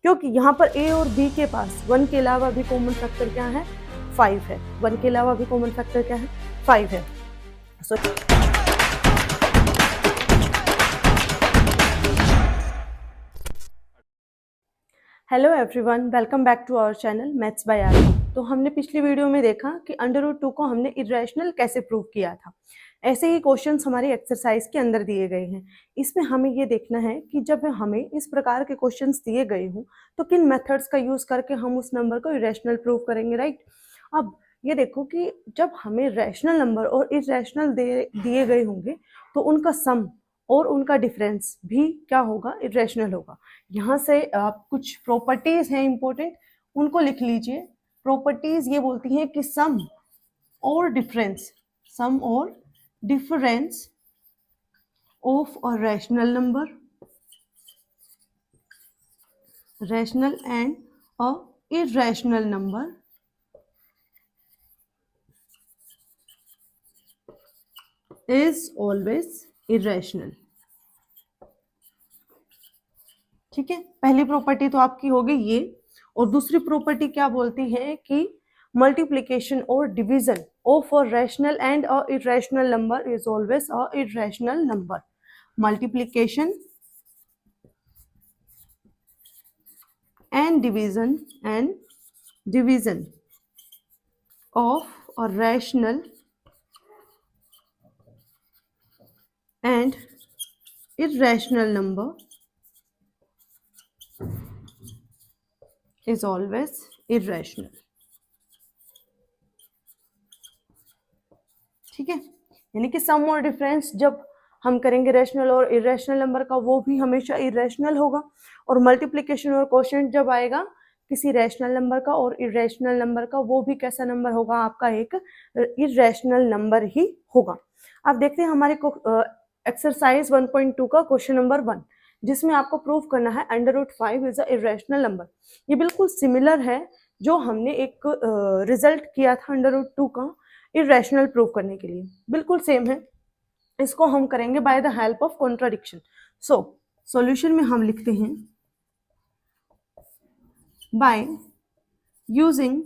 क्योंकि यहाँ पर ए और बी के पास 1 के अलावा भी कॉमन फैक्टर क्या है, 5 है। 1 के अलावा भी कॉमन फैक्टर क्या है, 5 है। So hello everyone, welcome back to our channel maths by Aarti. तो हमने पिछली वीडियो में देखा कि √2 को हमने इरेशनल कैसे प्रूव किया था। ऐसे ही क्वेश्चंस हमारी एक्सरसाइज के अंदर दिए गए हैं। इसमें हमें ये देखना है कि जब हमें इस प्रकार के क्वेश्चंस दिए गए हों तो किन मेथड्स का यूज करके हम उस नंबर को इरेशनल प्रूव करेंगे, राइट। अब ये देखो कि जब हमें रैशनल नंबर और इरेशनल दिए गए होंगे तो उनका सम और उनका डिफरेंस भी क्या होगा, इरेशनल होगा। यहाँ से आप कुछ प्रॉपर्टीज हैं इंपॉर्टेंट, उनको लिख लीजिए। प्रॉपर्टीज ये बोलती हैं कि सम और difference of a rational number, rational and a irrational number is always irrational. ठीक है, पहली प्रॉपर्टी तो आपकी हो गई ये। और दूसरी प्रॉपर्टी क्या बोलती है कि मल्टीप्लिकेशन और division of a rational and a irrational number is always a irrational number. Multiplication and division of a rational and irrational number is always irrational। ठीक है, यानी कि सम और डिफरेंस जब हम करेंगे रैशनल और इरेशनल नंबर का, वो भी हमेशा इरेशनल होगा। और मल्टीप्लिकेशन और कोशेंट जब आएगा किसी रैशनल नंबर का और इरेशनल नंबर का, वो भी कैसा नंबर होगा, आपका एक इरेशनल नंबर ही होगा। अब देखते हैं हमारे एक्सरसाइज 1.2 का क्वेश्चन नंबर 1, जिसमें आपको प्रूव करना है √5 इज अ इरेशनल नंबर। ये बिल्कुल सिमिलर है जो हमने एक रिजल्ट किया था √2 का इरेशनल प्रूव करने के लिए, बिल्कुल सेम है। इसको हम करेंगे by the help of contradiction. So solution में हम लिखते हैं by using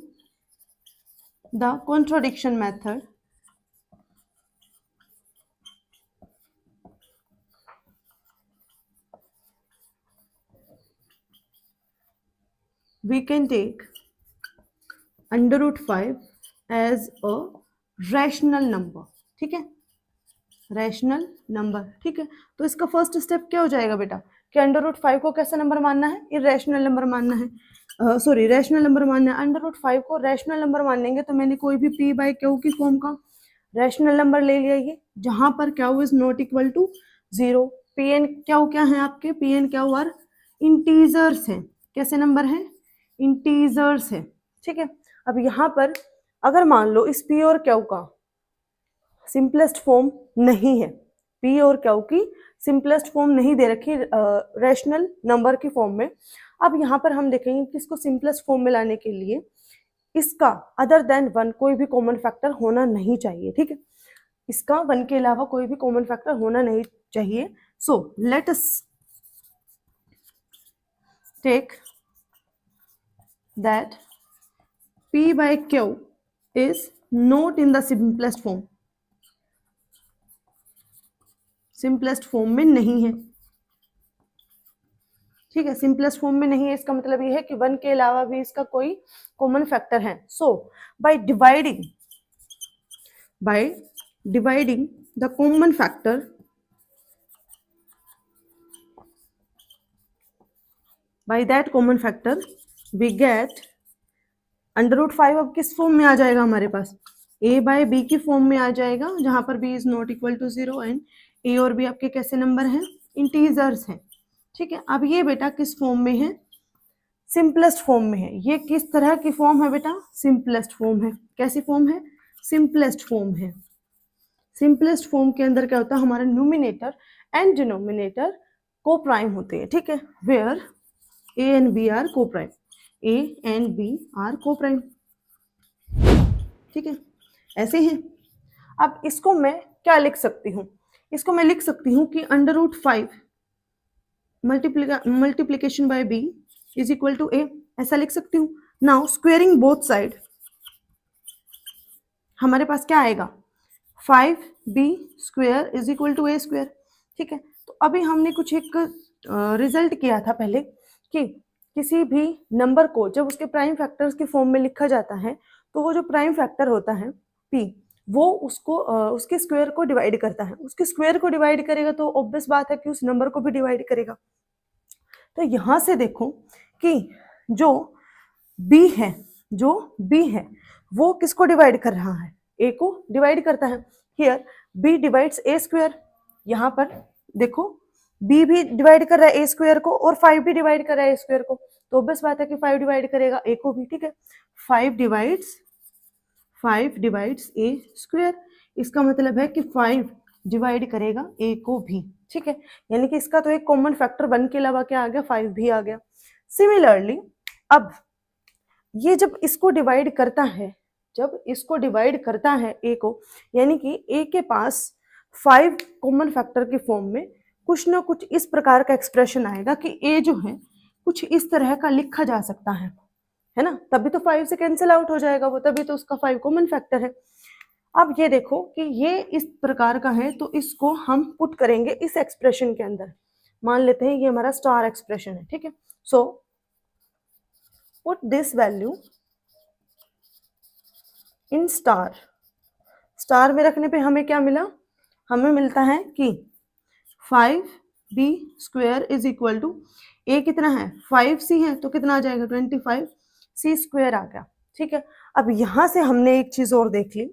the contradiction method we can take √5 as a rational number। ठीक है, रैशनल नंबर। ठीक है, तो इसका फर्स्ट स्टेप क्या हो जाएगा बेटा कि √5 को कैसा नंबर मानना है, इरेशनल नंबर मानना है। सॉरी, रैशनल नंबर मानना है। √5 को रैशनल नंबर मान लेंगे तो मैंने कोई भी p/q की फॉर्म का रैशनल नंबर ले लिया ये, जहां पर q is not equal to 0। P N Q क्या है आपके, P N Q are integers हैं। कैसे नंबर है, इंटीजर्स है। ठीक है, अब यहाँ पर अगर मान लो इस p और q का सिंपलेस्ट फॉर्म नहीं है, p और q की सिंपलेस्ट फॉर्म नहीं दे रखी रैशनल नंबर की फॉर्म में। अब यहाँ पर हम देखेंगे कि इसको सिंपलेस्ट फॉर्म में लाने के लिए इसका अदर देन 1 कोई भी कॉमन फैक्टर होना नहीं चाहिए। ठीक है, इसका 1 के अलावा कोई भी कॉमन फैक्टर होना नहीं चाहिए। So let us take that p/q is not in the simplest form, simplest form में नहीं है। ठीक है, सिंपलेस्ट फॉर्म में नहीं है, इसका मतलब ये है कि 1 के अलावा भी इसका कोई कॉमन फैक्टर है। So by dividing the common factor by that common factor we get √5। अब किस फॉर्म में आ जाएगा हमारे पास, a/b की फॉर्म में आ जाएगा, जहां पर b is not equal to 0 and a और b आपके कैसे नंबर हैं, इंटीजर्स हैं। ठीक है, अब ये बेटा किस फॉर्म में है, सिंपलेस्ट फॉर्म में है। ये किस तरह की फॉर्म है बेटा, सिंपलेस्ट फॉर्म है। कैसी फॉर्म है, सिंपलेस्ट फॉर्म है। सिंपलेस्ट फॉर्म के अंदर क्या होता है, हमारा numerator and denominator coprime होते हैं। ठीक है, where a and b are coprime, a and b are coprime. ठीक है, ऐसे हैं। अब इसको मैं क्या लिख सकती हूँ, इसको मैं लिख सकती हूँ कि √5 multiplication by b is equal to a, ऐसा लिख सकती हूँ। नाउ स्क्वेयरिंग बोथ साइड, हमारे पास क्या आएगा 5b square is equal to A square. ठीक है, तो अभी हमने कुछ एक रिजल्ट किया था पहले कि किसी भी नंबर को जब उसके प्राइम फैक्टर्स की फॉर्म में लिखा जाता है तो वो जो प्राइम फैक्टर होता है p, वो उसको उसके स्क्वायर को डिवाइड करता है। उसके स्क्वायर को डिवाइड करेगा तो ऑब्वियस बात है कि उस नंबर को भी डिवाइड करेगा। तो यहाँ से देखो कि जो b है, जो b है वो किसको डिवाइड कर रहा है, a को डिवाइड करता है। Here b divides a square, यहाँ पर देखो b भी डिवाइड कर रहा है a स्क्वायर को और 5 भी डिवाइड कर रहा है a स्क्वायर को, तो ऑब्वियस बात है कि 5 डिवाइड करेगा a को भी। ठीक है, 5 डिवाइड्स a स्क्वायर, इसका मतलब है कि 5 डिवाइड करेगा a को भी। ठीक है, यानी कि इसका तो एक कॉमन फैक्टर 1 के अलावा क्या आ गया 5 भी आ गया। सिमिलरली अब ये जब इसको डिवाइड करता है, जब इसको डिवाइड करता है a को, यानी कि a के पास 5 कॉमन फैक्टर की फॉर्म में कुछ ना कुछ इस प्रकार का एक्सप्रेशन आएगा कि a जो है कुछ इस तरह का लिखा जा सकता है ना, तभी तो 5 से कैंसिल आउट हो जाएगा वो, तभी तो उसका 5 कॉमन फैक्टर है। अब ये देखो कि ये इस प्रकार का है तो इसको हम पुट करेंगे इस एक्सप्रेशन के अंदर। मान लेते हैं ये हमारा स्टार एक्सप्रेशन है। ठीक है, so put this value in star. Star में रखने पे हमें क्या मिला, हमें मिलता है कि 5b square is equal to a कितना है 5c है तो कितना आ जाएगा 25c स्क्वायर आ गया। ठीक है, अब यहाँ से हमने एक चीज और देख ली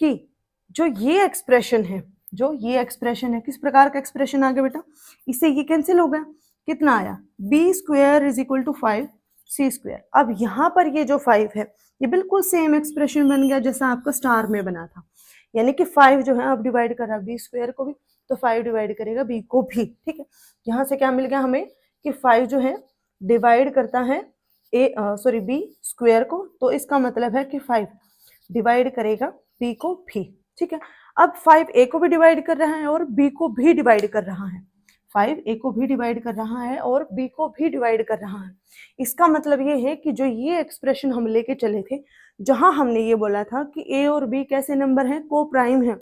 कि जो ये एक्सप्रेशन है, जो ये एक्सप्रेशन है किस प्रकार का एक्सप्रेशन आ गया बेटा, इससे ये कैंसिल हो गया, कितना आया b square is equal to 5c square. अब यहाँ पर ये जो 5 है ये बिल्कुल सेम एक्सप्रेशन बन गया जैसा आपका स्टार में बना था, यानी कि 5 जो है अब डिवाइड कर रहा है b स्क्वायर को भी, तो 5 डिवाइड करेगा b को भी। ठीक है, यहाँ से क्या मिल गया हमें कि 5 जो है डिवाइड करता है b स्क्वायर को, तो इसका मतलब है कि 5 डिवाइड करेगा b को भी। ठीक है, अब 5 a को भी डिवाइड कर रहा है और b को भी डिवाइड कर रहा है, 5 a को भी डिवाइड कर रहा है और b को भी डिवाइड कर रहा है। इसका मतलब ये है कि जो ये एक्सप्रेशन हम लेके चले थे, जहां हमने ये बोला था कि a और b कैसे नंबर हैं, को प्राइम है,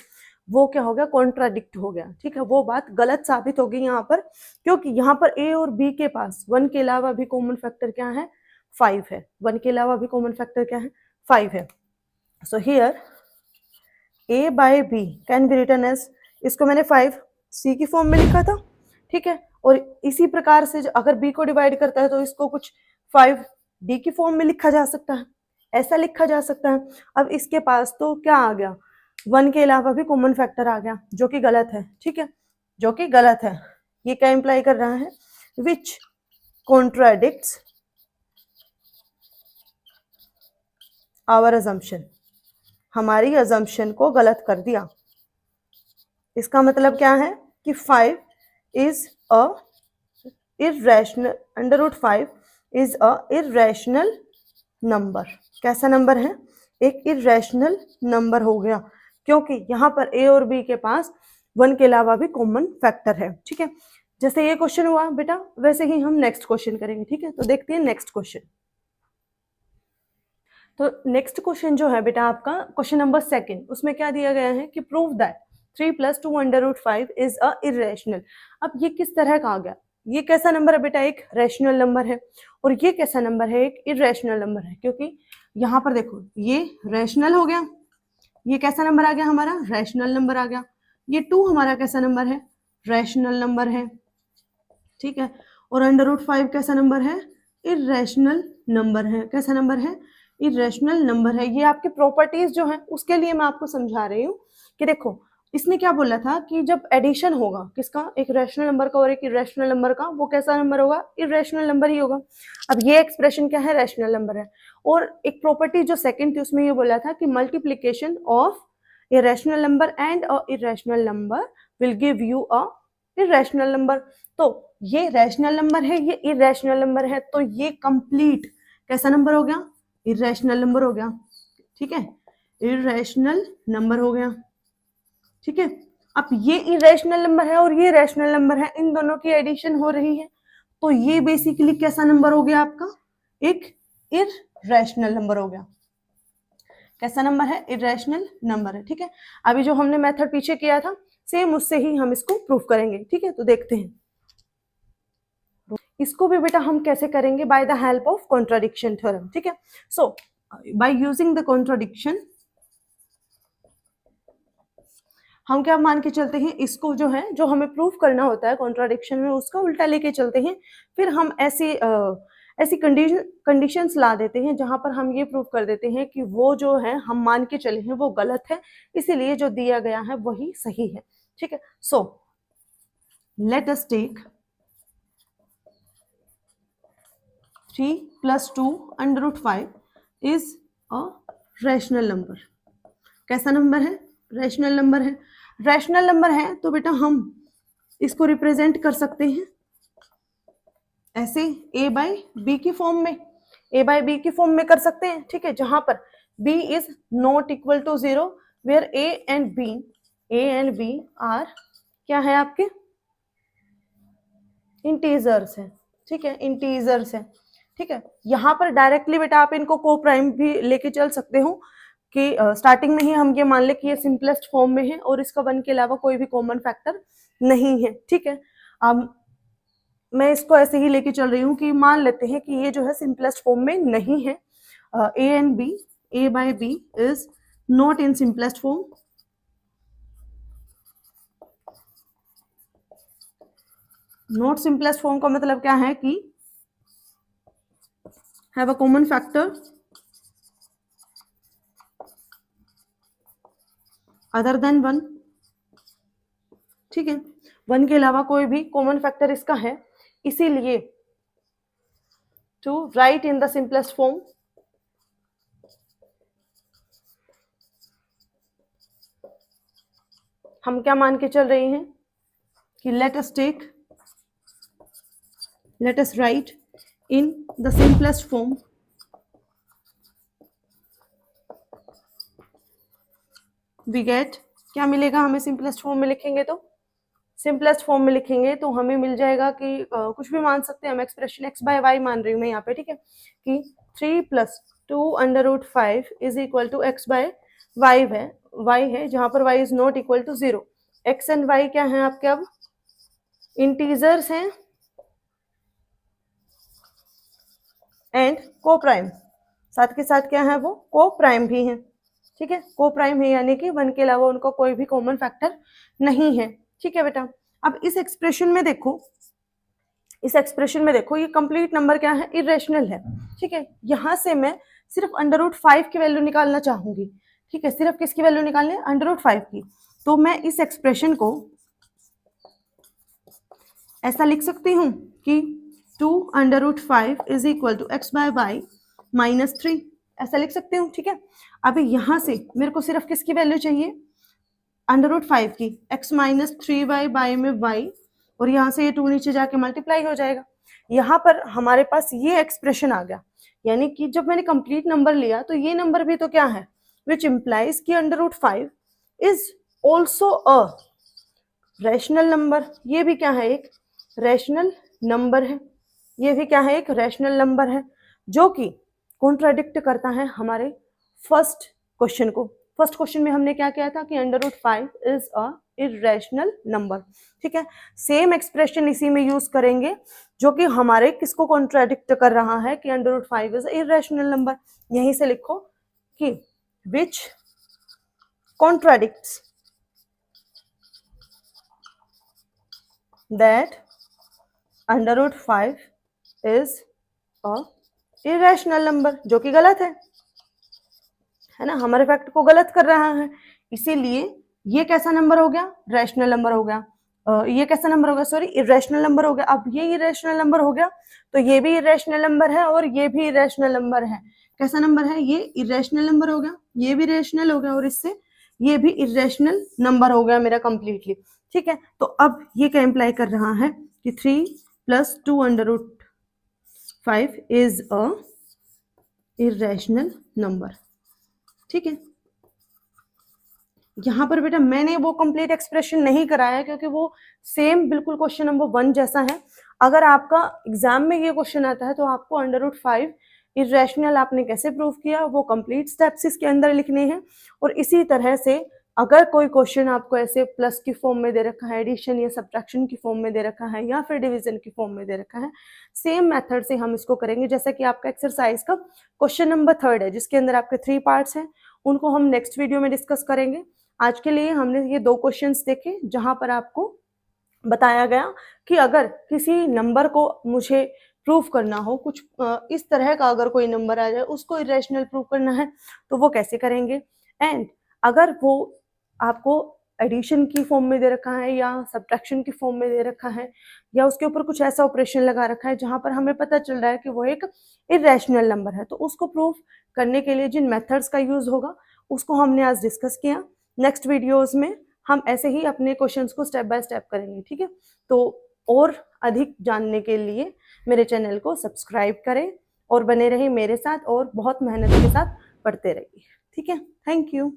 वो क्या हो गया कॉन्ट्राडिक्ट हो गया। ठीक है, वो बात गलत साबित होगी यहाँ पर, क्योंकि यहाँ पर a और b के पास 1 के अलावा भी कॉमन फैक्टर क्या है 5 है, 1 के अलावा भी कॉमन फैक्टर क्या है 5 है। So here a by b can be written as, इसको मैंने 5c की फॉर्म में लिखा था। ठीक है, और इसी प्रकार से अगर b को डिवाइड करता है तो इसको कुछ 5d की फॉर्म में लिखा जा सकता है, ऐसा लिखा जा सकता है। अब इसके पास तो क्या आ गया 1 के अलावा भी कॉमन फैक्टर आ गया, जो कि गलत है। ठीक है, जो कि गलत है। ये क्या इंप्लाई कर रहा है, विच कॉन्ट्राडिक्ट्स आवर अजम्पशन, हमारी अजम्पशन को गलत कर दिया। इसका मतलब क्या है कि 5 is a irrational, under root 5 is a irrational number. कैसा नंबर है, एक इर्रेशनल नंबर हो गया, क्योंकि यहाँ पर a और b के पास 1 के अलावा भी कॉमन फैक्टर है। ठीक है, जैसे ये क्वेश्चन हुआ बेटा वैसे ही हम नेक्स्ट क्वेश्चन करेंगे। ठीक है, तो देखते हैं नेक्स्ट क्वेश्चन। तो नेक्स्ट क्वेश्चन जो है बेटा आपका क्वेश्चन नंबर 2, उसमें क्या दिया गया है कि prove that 3 + 2 under root 5 is a irrational. अब ये किस तरह का आ गया, ये कैसा नंबर है बेटा, एक रैशनल नंबर है, और ये कैसा नंबर है, एक इर्रेशनल नंबर है। क्योंकि यहाँ पर देखो ये रैशनल हो गया, ये कैसा नंबर आ गया हमारा रैशनल नंबर आ गया, ये 2 हमारा कैसा नंबर है रैशनल नंबर है। ठीक है, और अंडर रूट 5 कैसा नंबर है इर्रेशनल नंबर है, कैसा नंबर है इर्रेशनल नंबर है। ये आपकी प्रॉपर्टीज जो है उसके लिए मैं आपको समझा रही हूँ कि देखो इसने क्या बोला था कि जब एडिशन होगा किसका, एक रैशनल नंबर का और एक इर्रेशनल नंबर का, वो कैसा नंबर होगा इर्रेशनल नंबर ही होगा। अब ये एक्सप्रेशन क्या है रैशनल नंबर है, और एक प्रॉपर्टी जो सेकंड थी उसमें ये बोला था कि multiplication of a rational number and a irrational number will give you a irrational number. तो ये रैशनल नंबर है, ये इर्रेशनल नंबर है, तो ये कंप्लीट कैसा नंबर हो गया इर्रेशनल नंबर हो गया। ठीक है, इर्रेशनल नंबर हो गया। ठीक है, अब ये इरेशनल नंबर है और ये रैशनल नंबर है, इन दोनों की एडिशन हो रही है तो ये बेसिकली कैसा नंबर हो गया आपका, एक इररेशनल नंबर हो गया। कैसा नंबर है, इररेशनल नंबर है। ठीक है, अभी जो हमने मेथड पीछे किया था सेम उससे ही हम इसको प्रूव करेंगे। ठीक है, तो देखते हैं इसको भी बेटा हम कैसे करेंगे, by the help of contradiction theorem. ठीक है, so by using the contradiction हम क्या मान के चलते हैं, इसको जो है जो हमें प्रूफ करना होता है कॉन्ट्राडिक्शन में उसका उल्टा लेके चलते हैं, फिर हम ऐसी कंडीशंस ला देते हैं जहां पर हम ये प्रूफ कर देते हैं कि वो जो है हम मान के चले हैं वो गलत है, इसीलिए जो दिया गया है वही सही है। ठीक है, so let us take 3 + 2 √5 is a rational number. कैसा नंबर है, रैशनल नंबर है। रैशनल नंबर है तो बेटा हम इसको रिप्रेजेंट कर सकते हैं ऐसे a/b की फॉर्म में, a/b की फॉर्म में कर सकते हैं। ठीक है, जहां पर b is not equal to 0 where a and b are क्या है आपके, इंटीजर्स है। ठीक है, इंटीजर्स है। ठीक है, यहाँ पर डायरेक्टली बेटा आप इनको को प्राइम भी लेके चल सकते हो कि स्टार्टिंग में ही हम ये मान ले कि ये सिंपलेस्ट फॉर्म में है और इसका 1 के अलावा कोई भी कॉमन फैक्टर नहीं है। ठीक है, अब मैं इसको ऐसे ही लेके चल रही हूँ कि मान लेते हैं कि ये जो है सिंपलेस्ट फॉर्म में नहीं है, a/b is not in simplest form. Not simplest form का मतलब क्या है कि have a common factor other than 1। ठीक है, 1 के अलावा कोई भी कॉमन फैक्टर इसका है, इसीलिए to write in the simplest form हम क्या मान के चल रहे हैं कि let us write in the simplest form we get, क्या मिलेगा हमें सिंपलेस्ट फॉर्म में लिखेंगे तो, सिंपलेस्ट फॉर्म में लिखेंगे तो हमें मिल जाएगा कि कुछ भी मान सकते हैं हम, एक्सप्रेशन x/y मान रही हूँ मैं यहाँ पे। ठीक है, कि 3 + 2 √5 इज इक्वल टू x/y है, y है जहां पर y is not equal to 0। x and y क्या है आपके, अब इंटीजर्स हैं एंड को प्राइम, साथ के साथ क्या है वो को प्राइम भी है। ठीक है, को प्राइम है यानी कि 1 के अलावा उनका कोई भी कॉमन फैक्टर नहीं है। ठीक है बेटा, अब इस एक्सप्रेशन में देखो, ये कंप्लीट नंबर क्या है, इरेशनल है। ठीक है, यहां से मैं सिर्फ √5 की वैल्यू निकालना चाहूंगी। ठीक है, सिर्फ किसकी वैल्यू निकालनी है, √5 की। तो मैं इस एक्सप्रेशन को ऐसा लिख सकती हूँ कि 2 √5 इज इक्वल टू x/y -3, ऐसा लिख सकती हूँ। ठीक है, अभी यहां से मेरे को सिर्फ किसकी वैल्यू चाहिए, √5 की, x -3y में y, और यहाँ से ये 2 नीचे जाके मल्टीप्लाई हो जाएगा। यहाँ पर हमारे पास ये एक्सप्रेशन आ गया, यानी कि जब मैंने कंप्लीट नंबर लिया तो ये नंबर भी तो क्या है, विच इम्प्लाइज कि √5 is also a rational number. ये भी क्या है, एक रैशनल नंबर है, ये भी क्या है, एक रैशनल नंबर है, जो कि कॉन्ट्राडिक्ट करता है हमारे फर्स्ट क्वेश्चन को। फर्स्ट क्वेश्चन में हमने क्या किया था कि √5 इज अ इरेशनल नंबर। ठीक है, सेम एक्सप्रेशन इसी में यूज करेंगे जो कि हमारे किसको कॉन्ट्राडिक्ट कर रहा है कि √5 इज इरेशनल नंबर। यहीं से लिखो कि which contradicts that √5 is a irrational number, जो कि गलत है ना, हमारे फैक्ट को गलत कर रहा है, इसीलिए ये कैसा नंबर हो गया, रैशनल नंबर हो गया। ये कैसा नंबर हो गया, सॉरी इरेशनल नंबर हो गया। अब ये इरेशनल नंबर हो गया तो ये भी इरेशनल नंबर है और ये भी इरेशनल नंबर है। कैसा नंबर है, ये इरेशनल नंबर हो गया, ये भी रेशनल हो गया और इससे ये भी इरेशनल नंबर हो गया मेरा कंप्लीटली। ठीक है, तो अब ये क्या इम्प्लाई कर रहा है कि 3 + 2 √5 इज अ इरेशनल नंबर। ठीक है, यहाँ पर बेटा मैंने वो कंप्लीट एक्सप्रेशन नहीं कराया क्योंकि वो सेम बिल्कुल क्वेश्चन नंबर 1 जैसा है। अगर आपका एग्जाम में ये क्वेश्चन आता है तो आपको अंडर रूट 5 इरेशनल आपने कैसे प्रूव किया वो कंप्लीट स्टेप्स इसके अंदर लिखने हैं। और इसी तरह से अगर कोई क्वेश्चन आपको ऐसे प्लस की फॉर्म में दे रखा है, एडिशन या सब्ट्रैक्शन की फॉर्म में दे रखा है, या फिर डिवीजन की फॉर्म में दे रखा है, सेम मेथड से हम इसको करेंगे। जैसा कि आपका एक्सरसाइज का क्वेश्चन नंबर 3 है जिसके अंदर आपके 3 पार्ट्स हैं, उनको हम नेक्स्ट वीडियो में डिस्कस करेंगे। आज के लिए हमने ये 2 क्वेश्चंस देखे जहां पर आपको बताया गया कि अगर किसी नंबर को मुझे प्रूफ करना हो, कुछ इस तरह का अगर कोई नंबर आ जाए उसको इरेशनल प्रूफ करना है तो वो कैसे करेंगे। एंड अगर वो आपको एडिशन की फॉर्म में दे रखा है या सब्ट्रैक्शन की फॉर्म में दे रखा है या उसके ऊपर कुछ ऐसा ऑपरेशन लगा रखा है जहां पर हमें पता चल रहा है कि वो एक इरेशनल नंबर है, तो उसको प्रूफ करने के लिए जिन मेथड्स का यूज होगा उसको हमने आज डिस्कस किया। नेक्स्ट वीडियोस में हम ऐसे ही अपने क्वेश्चंस को स्टेप बाय स्टेप करेंगे, ठीक है। तो और अधिक जानने के लिए मेरे चैनल को सब्सक्राइब करें और बने रहें मेरे साथ और बहुत मेहनत के साथ पढ़ते रहिए, ठीक है। Thank you.